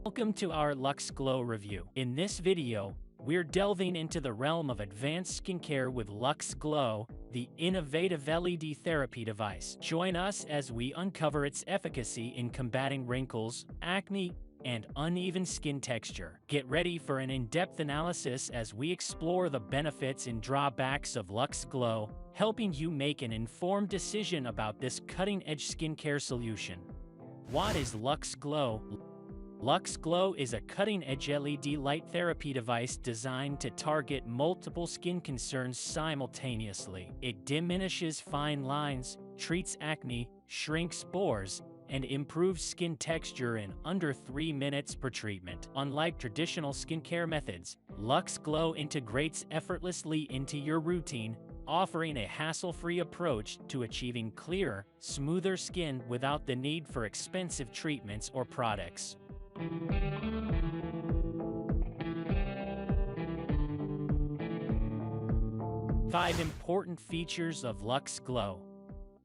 Welcome to our Lux Glo review. In this video, we're delving into the realm of advanced skincare with Lux Glo, the innovative LED therapy device. Join us as we uncover its efficacy in combating wrinkles, acne, and uneven skin texture. Get ready for an in-depth analysis as we explore the benefits and drawbacks of Lux Glo, helping you make an informed decision about this cutting-edge skincare solution. What is Lux Glo? Lux Glo is a cutting-edge LED light therapy device designed to target multiple skin concerns simultaneously. It diminishes fine lines, treats acne, shrinks pores, and improves skin texture in under 3 minutes per treatment. Unlike traditional skincare methods, Lux Glo integrates effortlessly into your routine, offering a hassle-free approach to achieving clearer, smoother skin without the need for expensive treatments or products. 5 important features of Lux Glo.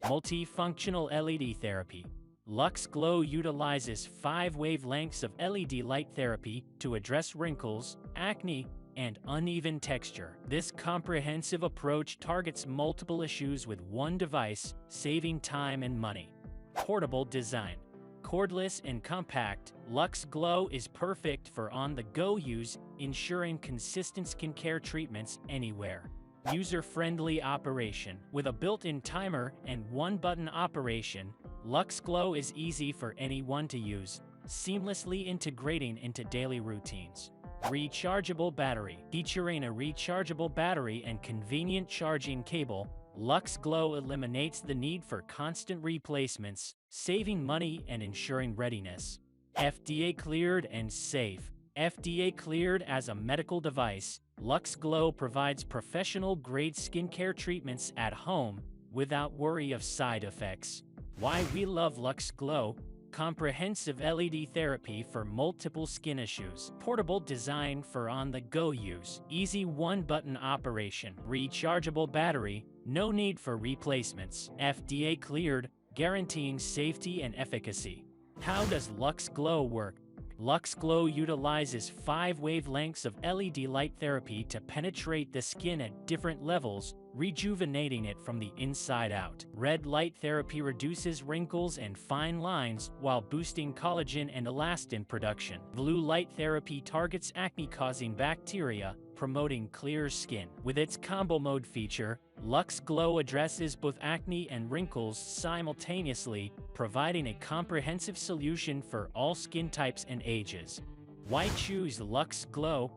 Multifunctional LED therapy. Lux Glo utilizes 5 wavelengths of LED light therapy to address wrinkles, acne, and uneven texture. This comprehensive approach targets multiple issues with one device, saving time and money. Portable design. Cordless and compact, Lux Glo is perfect for on-the-go use, ensuring consistent skincare treatments anywhere. User-friendly operation. With a built-in timer and one-button operation, Lux Glo is easy for anyone to use, seamlessly integrating into daily routines. Rechargeable battery. Featuring a rechargeable battery and convenient charging cable, Lux Glo eliminates the need for constant replacements, saving money and ensuring readiness. FDA cleared and safe. FDA cleared as a medical device, Lux Glo provides professional-grade skincare treatments at home without worry of side effects. Why we love Lux Glo: comprehensive LED therapy for multiple skin issues. Portable design for on-the-go use. Easy one-button operation. Rechargeable battery. No need for replacements. FDA cleared, guaranteeing safety and efficacy. How does Lux Glo work? Lux Glo utilizes 5 wavelengths of LED light therapy to penetrate the skin at different levels, rejuvenating it from the inside out. Red light therapy reduces wrinkles and fine lines while boosting collagen and elastin production. Blue light therapy targets acne-causing bacteria, promoting clear skin. With its combo mode feature, Lux Glo addresses both acne and wrinkles simultaneously, providing a comprehensive solution for all skin types and ages. Why choose Lux Glo?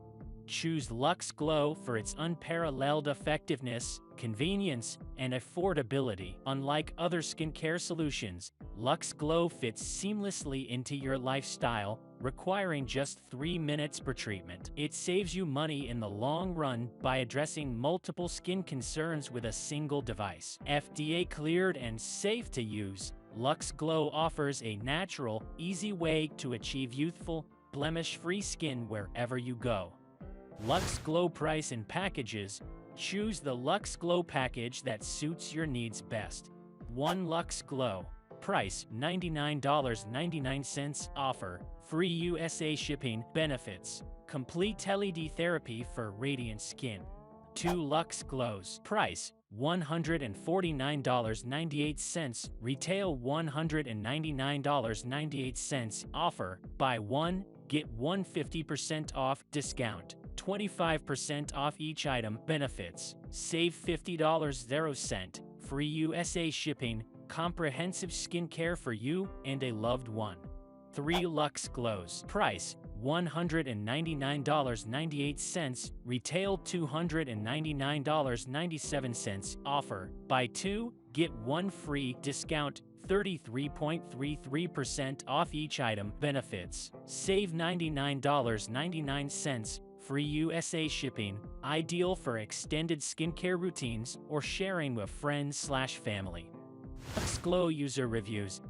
Choose Lux Glo for its unparalleled effectiveness, convenience, and affordability. Unlike other skincare solutions, Lux Glo fits seamlessly into your lifestyle, requiring just 3 minutes per treatment. It saves you money in the long run by addressing multiple skin concerns with a single device. FDA cleared and safe to use, Lux Glo offers a natural, easy way to achieve youthful, blemish-free skin wherever you go. Lux Glo price and packages. Choose the Lux Glo package that suits your needs best. 1 Lux Glo. Price $99.99. Offer. Free USA shipping. Benefits. Complete LED therapy for radiant skin. 2 Lux Glos. Price $149.98. Retail $199.98. Offer. Buy 1, get 1 50% off discount. 25% off each item. Benefits. Save $50.00. Free USA shipping. Comprehensive skincare for you and a loved one. 3 Lux Glos. Price $199.98. Retail $299.97. Offer. Buy 2, get 1 free discount. 33.33% off each item. Benefits. Save $99.99. Free USA shipping. Ideal for extended skincare routines or sharing with friends/family. Lux Glo user reviews.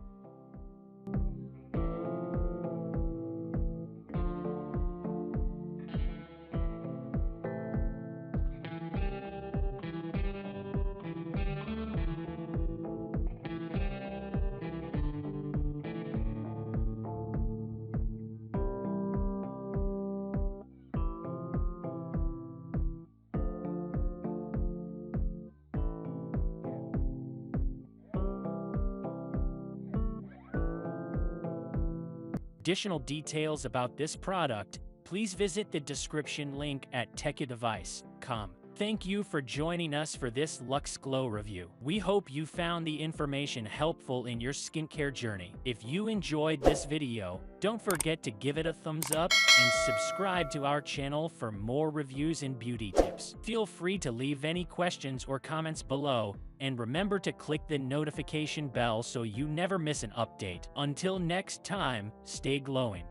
additional details about this product, please visit the description link at TVShareMax.com. Thank you for joining us for this Lux Glo review. We hope you found the information helpful in your skincare journey. If you enjoyed this video, don't forget to give it a thumbs up and subscribe to our channel for more reviews and beauty tips. Feel free to leave any questions or comments below, and remember to click the notification bell so you never miss an update. Until next time, stay glowing.